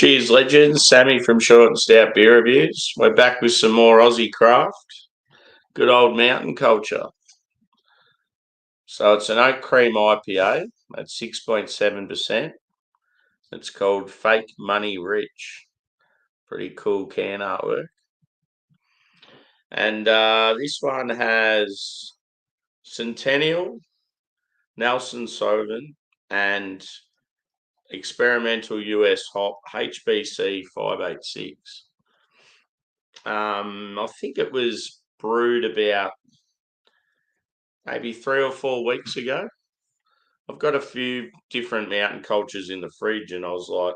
Cheers, legends. Sammy from Short and Stout Beer Reviews. We're back with some more Aussie craft. Good old mountain culture. So it's an oat cream IPA at 6.7%. It's called Fake Money Rich. Pretty cool can artwork. And this one has Centennial, Nelson Sauvin, and experimental US hop HBC 586. I think it was brewed about maybe 3 or 4 weeks ago. I've got a few different mountain cultures in the fridge, and I was like,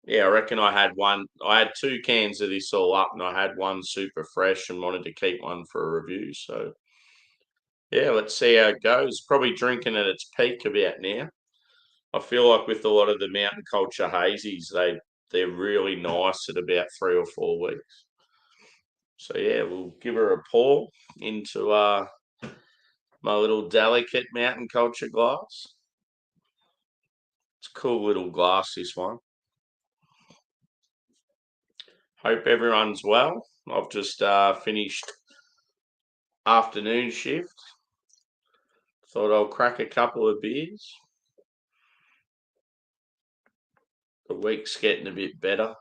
yeah, I reckon I had one. I had 2 cans of this all up, and I had one super fresh and wanted to keep one for a review. So, yeah, let's see how it goes. Probably drinking at its peak about now. I feel like with a lot of the mountain culture hazies, they're really nice at about 3 or 4 weeks. So yeah, we'll give her a pour into my little delicate mountain culture glass. It's a cool little glass, this one. Hope everyone's well. I've just finished afternoon shift. Thought I'll crack a couple of beers. The week's getting a bit better. A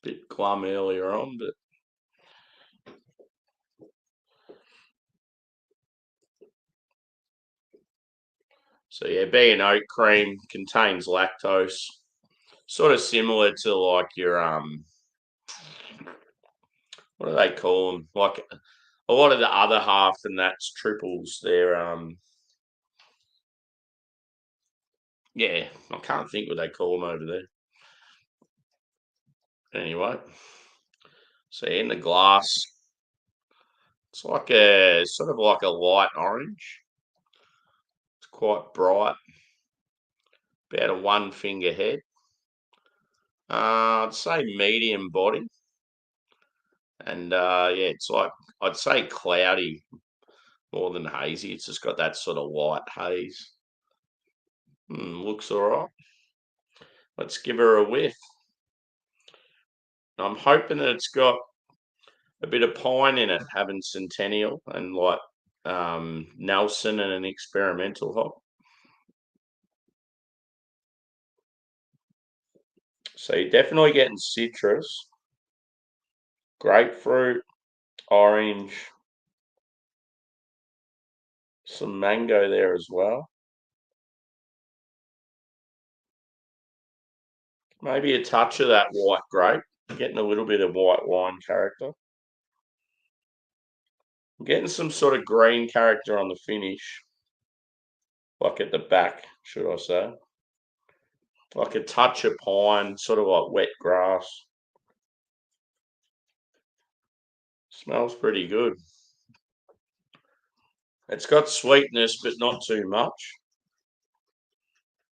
bit glum earlier on, but so yeah, being oat cream contains lactose, sort of similar to like your what do they call them? Like a lot of the other half, and that's triples. They're yeah, I can't think what they call them over there. Anyway, so in the glass, it's like a sort of like a light orange. It's quite bright, about a 1 finger head. I'd say medium body, and yeah, it's like I'd say cloudy more than hazy. It's just got that sort of light haze. Looks all right. Let's give her a whiff. I'm hoping that it's got a bit of pine in it, having Centennial and like Nelson and an experimental hop. So you're definitely getting citrus, grapefruit, orange, some mango there as well. Maybe a touch of that white grape. Getting a little bit of white wine character. I'm getting some sort of green character on the finish, like at the back, should I say. Like a touch of pine, sort of like wet grass. Smells pretty good. It's got sweetness, but not too much.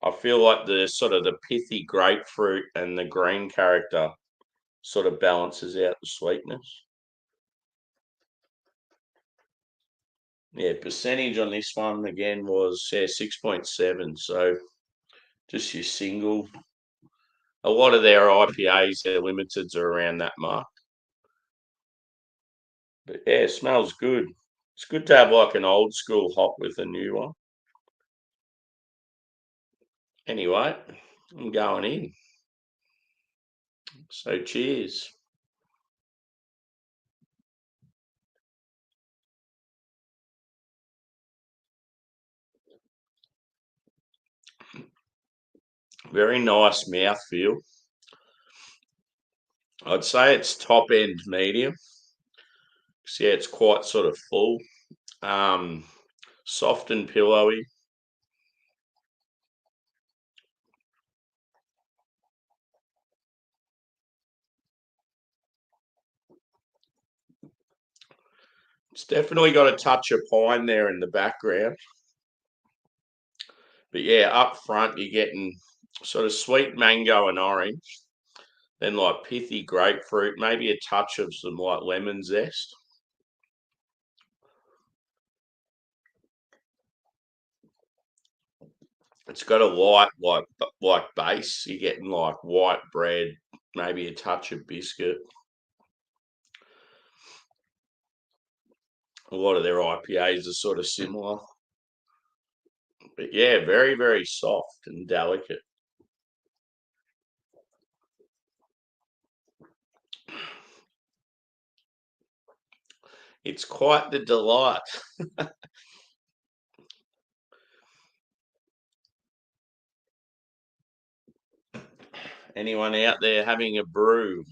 I feel like the sort of the pithy grapefruit and the green character sort of balances out the sweetness. Yeah, percentage on this one again was 6.7. So just your single. A lot of their IPAs, their limiteds are around that mark. But yeah, it smells good. It's good to have like an old school hop with a new one. Anyway, I'm going in. So cheers. Very nice mouthfeel. I'd say it's top end medium. So yeah, it's quite sort of full. Soft and pillowy. It's definitely got a touch of pine there in the background. But yeah, up front you're getting sort of sweet mango and orange, then like pithy grapefruit, maybe a touch of some like lemon zest. It's got a light like base. You're getting like white bread, maybe a touch of biscuit. A lot of their IPAs are sort of similar. But yeah, very, very soft and delicate. It's quite the delight. Anyone out there having a brew?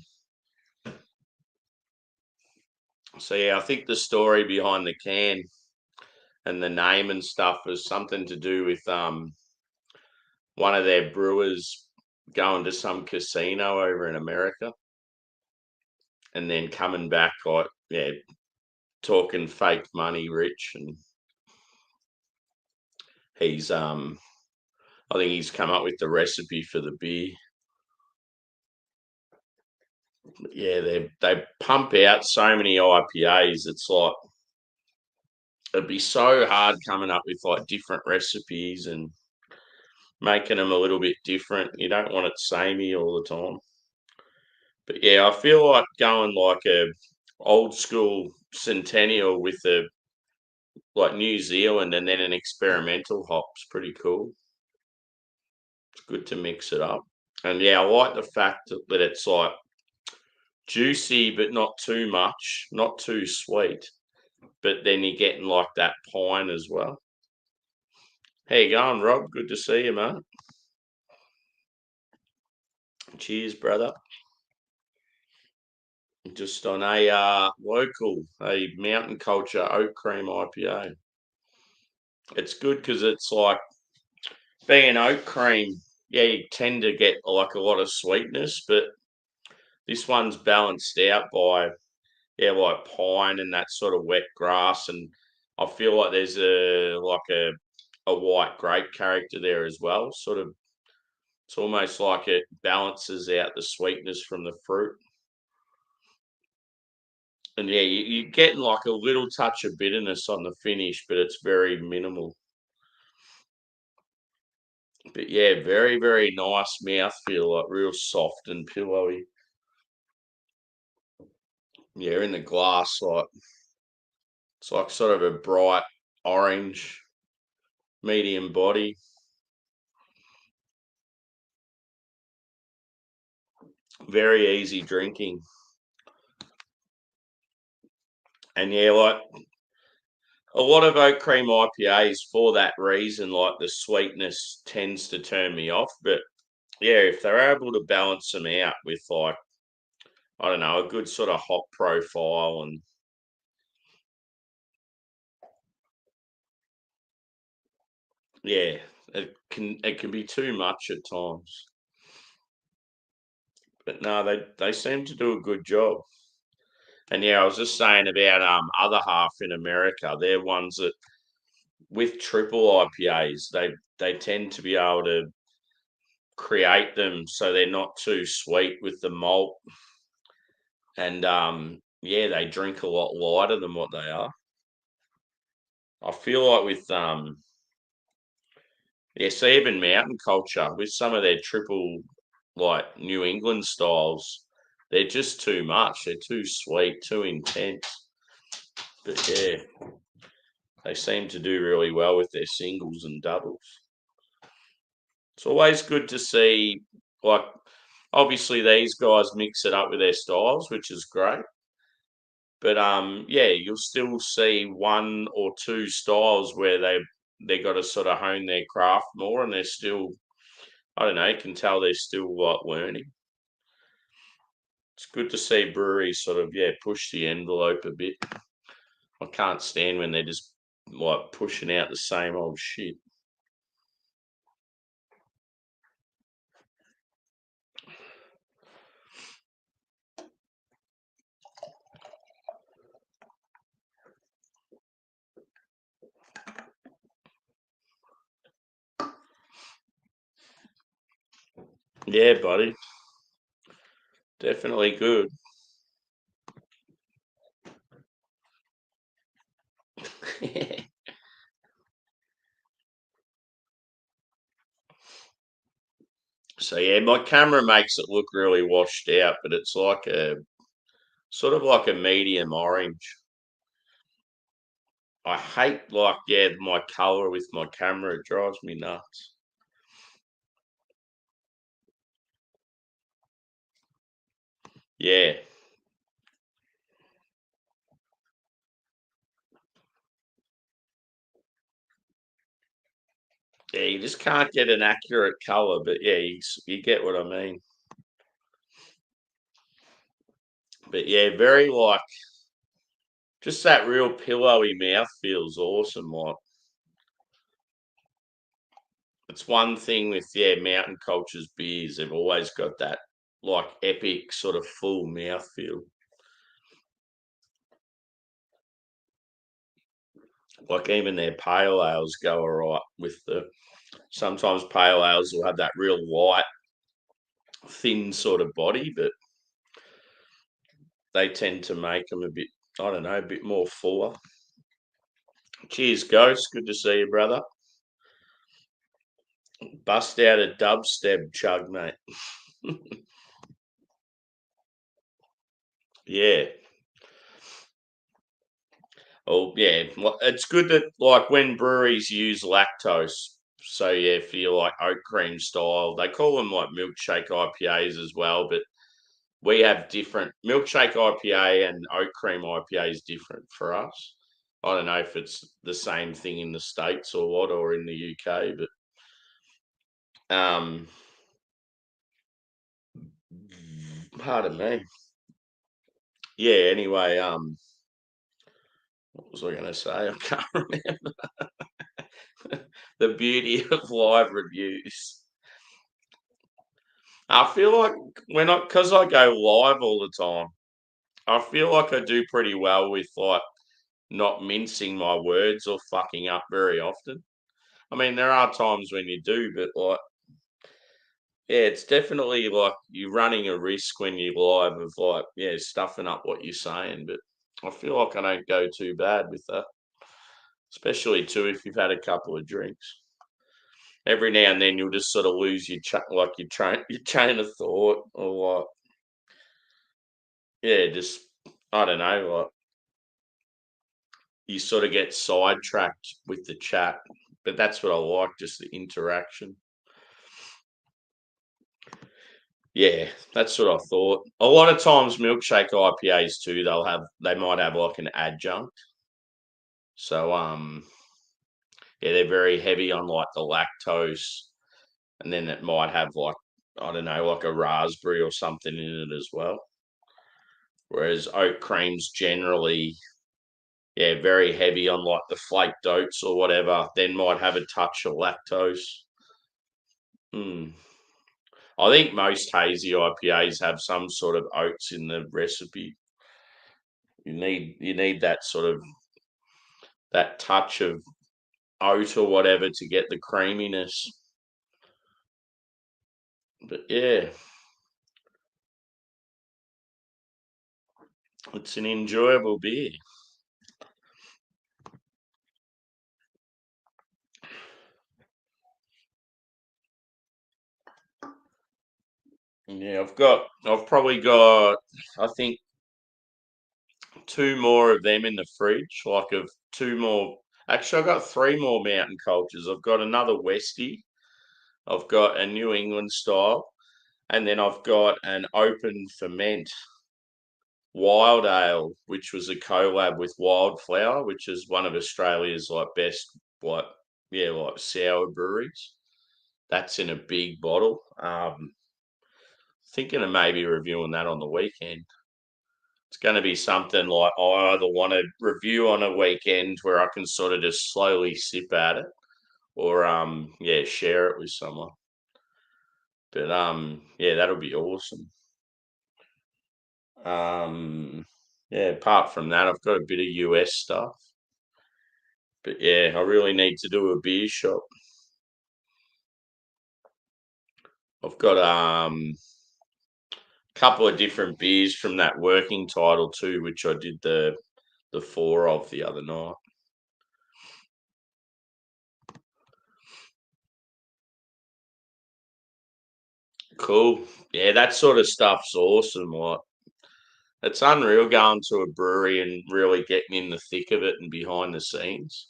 So yeah, I think the story behind the can and the name and stuff was something to do with one of their brewers going to some casino over in America and then coming back like yeah, talking fake money rich, and he's I think he's come up with the recipe for the beer. But yeah, they pump out so many IPAs. It's like it'd be so hard coming up with like different recipes and making them a little bit different. You don't want it samey all the time. But yeah, I feel like going like a old school centennial with a like New Zealand and then an experimental hop's pretty cool. It's good to mix it up. And yeah, I like the fact that it's like juicy but not too much, not too sweet. But then you're getting like that pine as well. How you going, Rob? Good to see you, mate. Cheers, brother. Just on a local, a mountain culture oat cream IPA. It's good because it's like being oat cream. Yeah, you tend to get like a lot of sweetness, but this one's balanced out by yeah, like pine and that sort of wet grass, and I feel like there's a white grape character there as well. Sort of, it's almost like it balances out the sweetness from the fruit. And yeah, you're getting like a little touch of bitterness on the finish, but it's very minimal. But yeah, very, very nice mouthfeel, like real soft and pillowy. Yeah, in the glass, like it's like sort of a bright orange, medium body. Very easy drinking. And yeah, like a lot of oat cream IPAs for that reason, like the sweetness tends to turn me off. But yeah, if they're able to balance them out with like, I don't know, a good sort of hop profile and yeah, it can be too much at times. But no, they seem to do a good job. And yeah, I was just saying about other half in America. They're ones that with triple IPAs, they tend to be able to create them so they're not too sweet with the malt, and yeah, they drink a lot lighter than what they are. I feel like with yeah, so even mountain culture with some of their triple like New England styles, they're just too much. They're too sweet, too intense. But yeah, they seem to do really well with their singles and doubles. It's always good to see, like, obviously these guys mix it up with their styles, which is great. But yeah, you'll still see one or two styles where they got to sort of hone their craft more, and they're still, I don't know, you can tell they're still like learning. It's good to see breweries sort of yeah push the envelope a bit. I can't stand when they're just like pushing out the same old shit. Yeah, buddy, definitely good. So yeah, my camera makes it look really washed out, but it's like a sort of like a medium orange. I hate like my color with my camera. It drives me nuts. Yeah, yeah, you just can't get an accurate color, but yeah, you get what I mean. But yeah, very like just that real pillowy mouth feels awesome. Like it's one thing with mountain cultures beers. They've always got that like epic sort of full mouth feel. Like even their pale ales go alright with the. Sometimes pale ales will have that real light, thin sort of body, but they tend to make them a bit. I don't know, a bit more fuller. Cheers, Ghost. Good to see you, brother. Bust out a dubstep chug, mate. Yeah. Oh, yeah. Well, it's good that like when breweries use lactose. So yeah, for your like oat cream style, they call them like milkshake IPAs as well. But we have different milkshake IPA and oat cream IPA is different for us. I don't know if it's the same thing in the States or what, or in the UK, but pardon me. Yeah. Anyway, what was I going to say? I can't remember. The beauty of live reviews. I feel like when because I go live all the time, I feel like I do pretty well with like not mincing my words or fucking up very often. I mean, there are times when you do, but like, yeah, it's definitely like you're running a risk when you live of like, stuffing up what you're saying. But I feel like I don't go too bad with that, especially too if you've had a couple of drinks. Every now and then you'll just sort of lose your like your chain of thought, or like, just I don't know, like you sort of get sidetracked with the chat. But that's what I like, just the interaction. Yeah, that's what I thought. A lot of times, milkshake IPAs too, they might have like an adjunct. So yeah, they're very heavy on like the lactose, and then it might have like I don't know, like a raspberry or something in it as well. Whereas oat creams generally, very heavy on like the flaked oats or whatever. Then might have a touch of lactose. Hmm. I think most hazy IPAs have some sort of oats in the recipe. You need that sort of that touch of oat or whatever to get the creaminess. But yeah, it's an enjoyable beer. Yeah, I've probably got, I think, two more of them in the fridge. Like of two more. Actually, I've got three more mountain cultures. I've got another Westie. I've got a New England style, and then I've got an open ferment wild ale, which was a collab with Wildflower, which is one of Australia's like best like like sour breweries. That's in a big bottle. Thinking of maybe reviewing that on the weekend. It's going to be something like I either want to review on a weekend where I can sort of just slowly sip at it, or share it with someone. But that'll be awesome. Apart from that, I've got a bit of US stuff. But yeah, I really need to do a beer shop. I've got couple of different beers from that working title too, which I did the four of the other night. Cool. Yeah, that sort of stuff's awesome. Like, it's unreal going to a brewery and really getting in the thick of it and behind the scenes.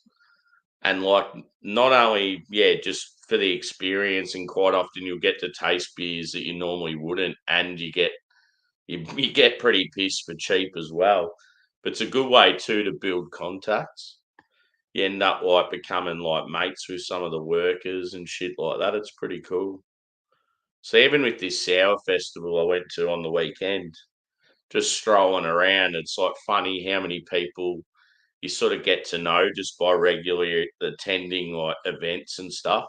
And like, not only, yeah, just for the experience, and quite often you'll get to taste beers that you normally wouldn't, and you get pretty pissed for cheap as well. But it's a good way too to build contacts. You end up like becoming like mates with some of the workers and shit like that. It's pretty cool. So even with this sour festival I went to on the weekend, just strolling around, it's like funny how many people you sort of get to know just by regularly attending like events and stuff.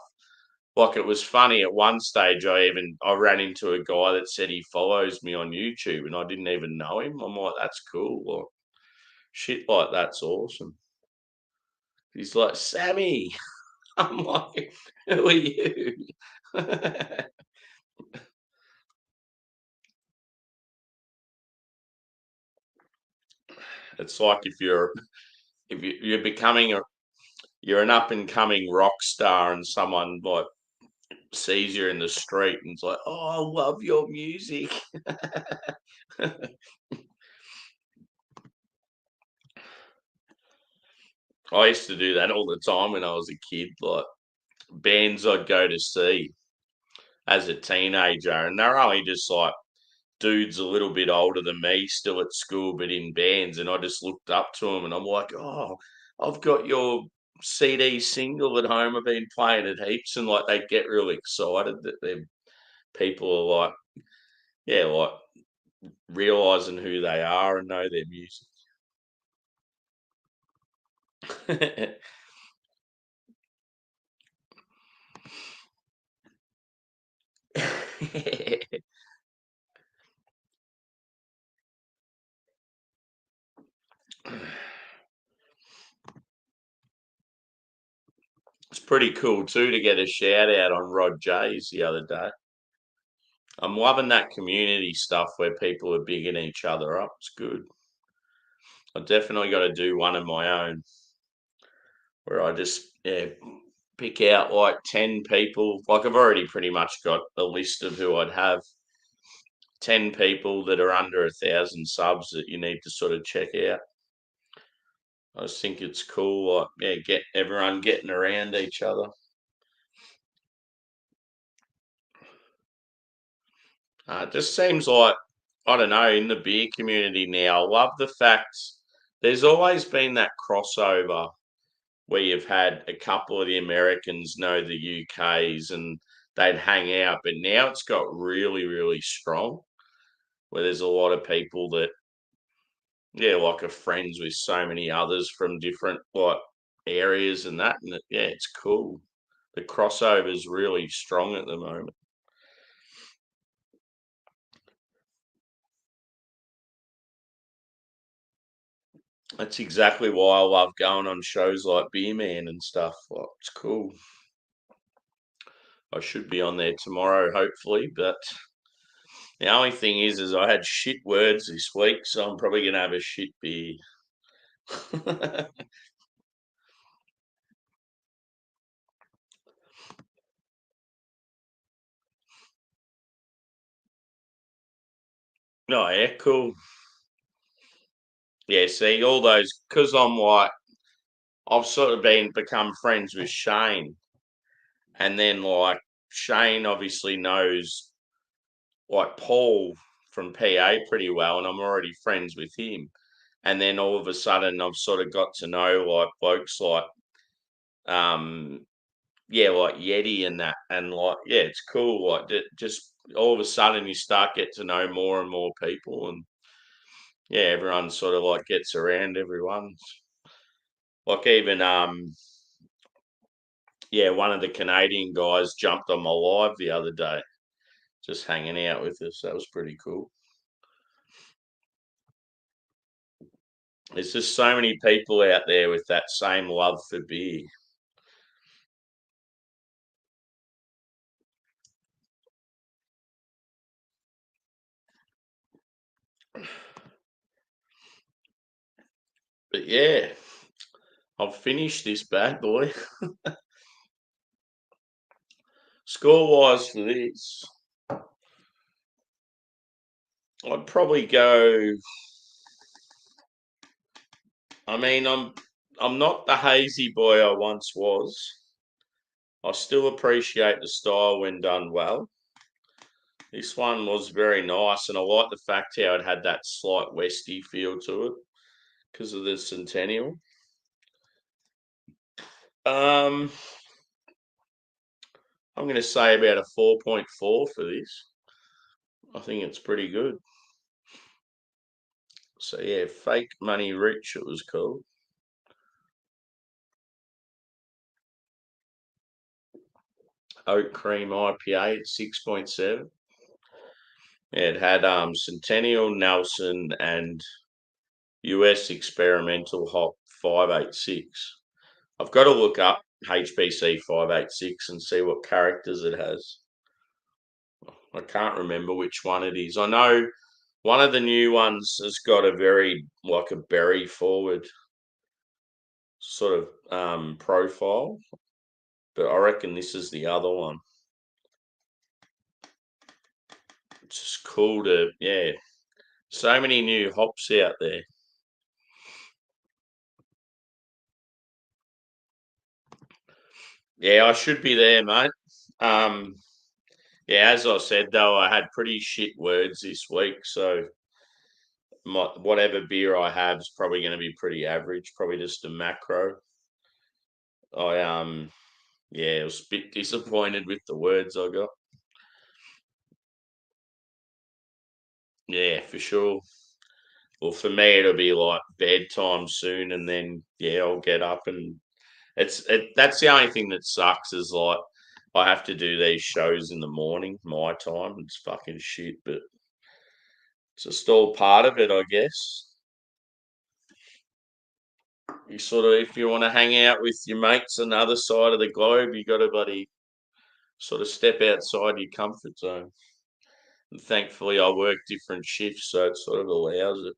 Like it was funny at one stage I ran into a guy that said he follows me on YouTube and I didn't even know him. I'm like, that's cool. Like shit like that's awesome. He's like, Sammy. I'm like, who are you? It's like if you're becoming a you're an up and coming rock star and someone like sees you in the street and it's like, oh, I love your music. I used to do that all the time when I was a kid, like bands I'd go to see as a teenager, and they're only just like dudes a little bit older than me, still at school, but in bands. And I just looked up to them and I'm like, oh, I've got your CD single at home. I've been playing it heaps. And like they get really excited that they're people are like, yeah, like realizing who they are and know their music. It's pretty cool too to get a shout out on Rod J's the other day. I'm loving that community stuff where people are bigging each other up. It's good. I definitely got to do one of my own where I just pick out like 10 people. Like I've already pretty much got a list of who I'd have. 10 people that are under 1,000 subs that you need to sort of check out. I just think it's cool. Like, yeah, get everyone getting around each other. It just seems like, I don't know, in the beer community now, I love the fact there's always been that crossover where you've had a couple of the Americans know the UKs and they'd hang out, but now it's got really, really strong where there's a lot of people that, yeah, like are friends with so many others from different like areas and that, and yeah, it's cool. The crossover is really strong at the moment. That's exactly why I love going on shows like Beer Man and stuff. Like, it's cool. I should be on there tomorrow, hopefully, but the only thing is I had shit words this week, so I'm probably gonna have a shit beer. Oh yeah, cool. Yeah, see all those because I'm like I've sort of been become friends with Shane, and then like Shane obviously knows like Paul from PA pretty well, and I'm already friends with him. And then all of a sudden, I've sort of got to know like blokes like um yeah, like Yeti and that, and like yeah, it's cool. Like just all of a sudden, you start get to know more and more people, and yeah, everyone sort of like gets around everyone. Like even yeah, one of the Canadian guys jumped on my live the other day, just hanging out with us. That was pretty cool. There's just so many people out there with that same love for beer. But yeah, I've finished this bad boy. Score wise for this, I'd probably go. I mean, I'm not the hazy boy I once was. I still appreciate the style when done well. This one was very nice, and I like the fact how it had that slight Westy feel to it because of the Centennial. Um, I'm going to say about a 4.4 for this. I think it's pretty good. So yeah, Fake Money Rich, it was called. Oat Cream IPA at 6.7. Yeah, it had Centennial, Nelson, and US Experimental Hop 586. I've got to look up HBC 586 and see what characters it has. I can't remember which one it is. I know one of the new ones has got a very like a berry forward sort of profile, but I reckon this is the other one. It's just cool to, yeah, so many new hops out there. Yeah, I should be there, mate. Um, yeah, as I said though, I had pretty shit words this week, so whatever beer I have is probably going to be pretty average, probably just a macro. I yeah, I was a bit disappointed with the words I got. Yeah, for sure. Well, for me, it'll be like bedtime soon, and then yeah, I'll get up and that's the only thing that sucks is like I have to do these shows in the morning, my time. It's fucking shit, but it's just all part of it, I guess. You sort of, if you want to hang out with your mates on the other side of the globe, you got to buddy sort of step outside your comfort zone. And thankfully, I work different shifts, so it sort of allows it.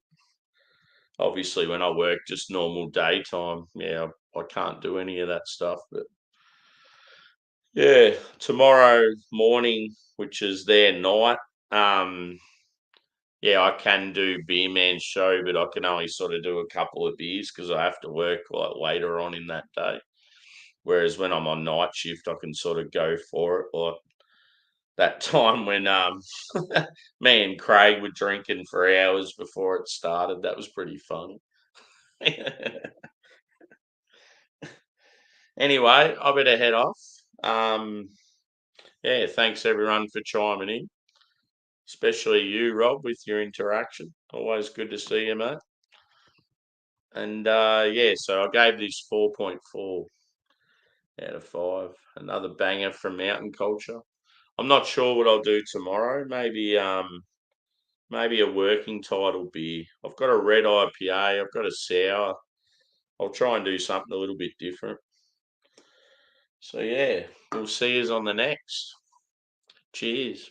Obviously, when I work just normal daytime, yeah, I can't do any of that stuff. But yeah, tomorrow morning, which is their night, um, yeah, I can do Beer Man's show, but I can only sort of do a couple of beers because I have to work like later on in that day. Whereas when I'm on night shift, I can sort of go for it. Like that time when me and Craig were drinking for hours before it started, that was pretty funny. Anyway, I better head off. Um, yeah, thanks everyone for chiming in, especially you, Rob, with your interaction. Always good to see you, mate. And yeah, so I gave this 4.4 out of 5. Another banger from Mountain Culture. I'm not sure what I'll do tomorrow. Maybe a working title beer. I've got a red IPA. I've got a sour. I'll try and do something a little bit different. So yeah, we'll see you on the next. Cheers.